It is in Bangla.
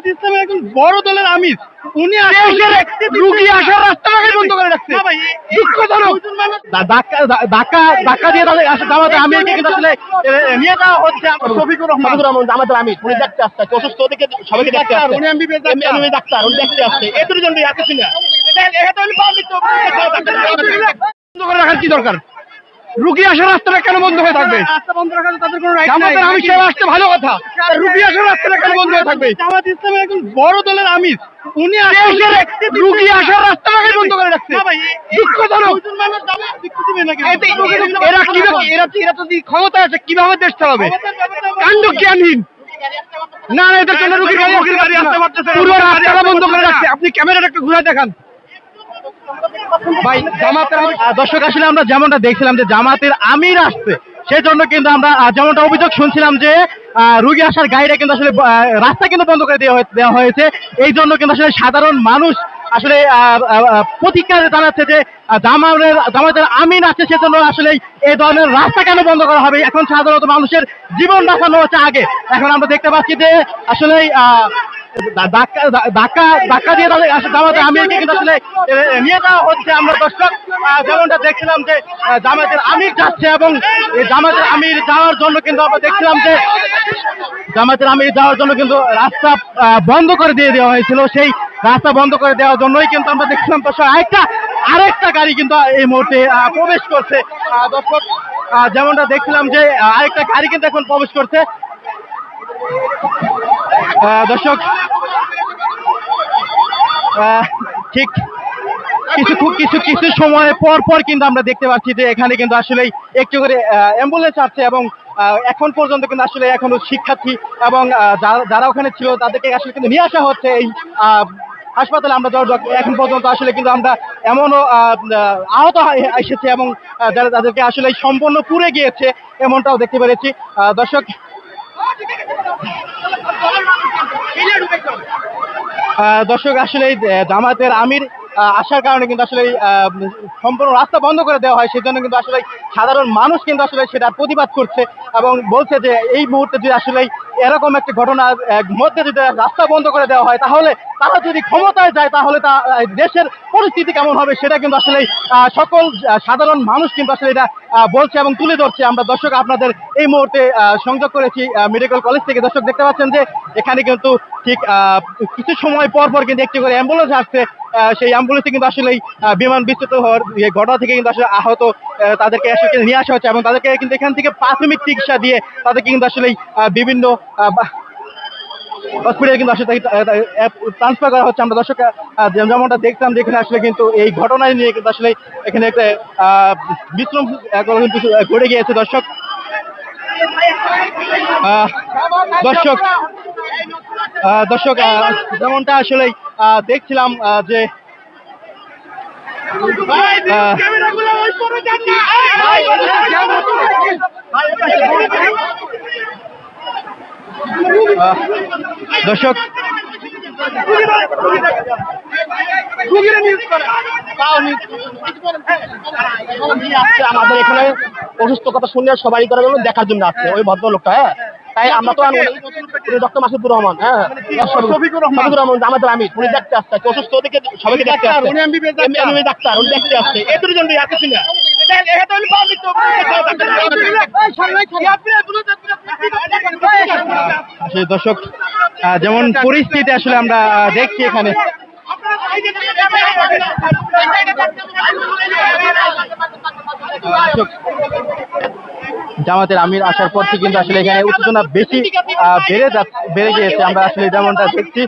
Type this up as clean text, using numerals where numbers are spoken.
জামাত ইসলামের একজন বড় দলের আমির, উনি রুগী আসার রাস্তাটাকে বন্ধ করে রাখছে। দুঃখজনক। ধাক্কা দিয়ে তাদের জামাতের আমিরকে কিন্তু আসলে নিয়ে যাওয়া হচ্ছে। শফিকুর রহমান জামাতের আমির, উনি দেখতে আসছে, অসুস্থ ওদিকে সবাইকে দেখতে আসছে, উনি এমবিবিএস ডাক্তার, উনি দেখতে আসছে। এদের জন্য আসছে না, বন্ধ করে রাখার কি দরকার? রুগী আসার রাস্তাটা কেন বন্ধ হয়ে থাকবে? জামাতের আমির সাহেব আসতে ভালো কথা, রুগী আসার রাস্তাটা কেন বন্ধ হয়ে থাকবে? জামাত ইসলামের একজন বড় দলের আমির, উনি রুগী আসার রাস্তাটাকে বন্ধ করে রাখছে। দুঃখজনক। এরা যদি ক্ষমতা আছে কিভাবে দেশ চালাবে? কাণ্ড জ্ঞানহীন। না, এদের জন্য রুগীর গাড়ি আসতে পারতেছে, পুরো রাস্তাটা বন্ধ করে রাখছে। আপনি ক্যামেরাটা একটু ঘুরে দেখান ভাই। জামাতের দর্শক, আসলে আমরা যেমনটা দেখছিলাম যে জামাতের আমির আসছে, সেই জন্য কিন্তু আমরা যেমনটা অভিযোগ শুনছিলাম যে রুগী আসার গাড়িটা কিন্তু আসলে রাস্তা কিন্তু বন্ধ করে দেওয়া হয়েছে। এই জন্য কিন্তু আসলে সাধারণ মানুষ আসলে প্রতিক্রিয়া জানাচ্ছে যে জামাতের আমির আছে, সেজন্য আসলে এই ধরনের রাস্তা কেন বন্ধ করা হবে? এখন সাধারণত মানুষের জীবন বাঁচানো হচ্ছে আগে। এখন আমরা দেখতে পাচ্ছি যে আসলে ধাক্কা দিয়ে তাদের জামাতের আমিরকে কিন্তু আসলে নিয়ে যাওয়া হচ্ছে। আমরা দর্শক যেমনটা দেখছিলাম যে জামাতের আমির যাচ্ছে, এবং এই জামাতের আমির যাওয়ার জন্য কিন্তু আমরা দেখছিলাম যে জামাতের আমির যাওয়ার জন্য কিন্তু রাস্তা বন্ধ করে দিয়ে দেওয়া হয়েছিল। সেই রাস্তা বন্ধ করে দেওয়ার জন্যই কিন্তু আমরা দেখছিলাম দর্শক আরেকটা গাড়ি কিন্তু এই মুহূর্তে প্রবেশ করছে। দর্শক যেমনটা দেখছিলাম যে আরেকটা গাড়ি কিন্তু এখন প্রবেশ করছে। দর্শক ঠিক কিছু সময় পর কিন্তু আমরা দেখতে পাচ্ছি যে এখানে কিন্তু আসলে একটু করে অ্যাম্বুলেন্স আসছে, এবং এখন পর্যন্ত কিন্তু আসলে এখনো শিক্ষার্থী এবং যারা ওখানে ছিল তাদেরকে আসলে কিন্তু নিয়ে আসা হচ্ছে এই হাসপাতালে। আমরা এখন পর্যন্ত আসলে কিন্তু আমরা এমনও আহত এসেছে, এবং যারা তাদেরকে আসলে সম্পূর্ণ পুড়ে গিয়েছে এমনটাও দেখতে পেরেছি। দর্শক আসলে জামাতের আমির আসার কারণে কিন্তু আসলে সম্পূর্ণ রাস্তা বন্ধ করে দেওয়া হয়। সেজন্য কিন্তু আসলে সাধারণ মানুষ কিন্তু আসলে সেটা প্রতিবাদ করছে, এবং বলছে যে এই মুহূর্তে যদি আসলে এরকম একটা ঘটনার মধ্যে যদি রাস্তা বন্ধ করে দেওয়া হয়, তাহলে তারা যদি ক্ষমতায় যায় তাহলে তা দেশের পরিস্থিতি কেমন হবে সেটা কিন্তু আসলে সকল সাধারণ মানুষ কিন্তু আসলে এটা বলছে এবং তুলে ধরছে। আমরা দর্শক আপনাদের এই মুহূর্তে সংযোগ করেছি মেডিকেল কলেজ থেকে। দর্শক দেখতে পাচ্ছেন যে এখানে কিন্তু ঠিক কিছু সময় পর কিন্তু একটি করে অ্যাম্বুলেন্স আসছে। সেই অ্যাম্বুলেন্সে কিন্তু আসলে বিমান বিচ্যুত হওয়ার ঘটনা থেকে কিন্তু আসলে আহত তাদেরকে আসলে নিয়ে আসা হচ্ছে, এবং তাদেরকে কিন্তু এখান থেকে প্রাথমিক চিকিৎসা দিয়ে তাদেরকে কিন্তু আসলে বিভিন্ন হসপিটালে কিন্তু আসলে ট্রান্সফার করা হচ্ছে। আমরা দর্শক যেমনটা দেখতাম যেখানে আসলে কিন্তু এই ঘটনা নিয়ে কিন্তু আসলে এখানে একটা বিশ্রাম কিন্তু ঘটে গিয়েছে। দর্শক যেমনটা আসলে দেখছিলাম যে দর্শক আমাদের এখানে অসুস্থ কথা শুনলে সবাই করার জন্য দেখার জন্য আসছে ওই ভদ্রলোকটা। হ্যাঁ, তাই আমরা তো ডক্টর মাসুদুর রহমান, হ্যাঁ শফিকুর রহমান জামাতের আমির, উনি দেখতে আসছে, অসুস্থ ওদিকে সবাইকে দেখতে আসছে, উনি এমবিবিএস ডাক্তার, উনি দেখতে আসছে। এদের জন্য আসছে না, দর্শক যেমন পরিস্থিতি আসলে আমরা দেখছি এখানে। জামাতের আমির আসার পর থেকে কিন্তু আসলে এখানে উত্তেজনা বেশি বেড়ে গিয়েছে। আমরা আসলে যেমনটা দেখছি।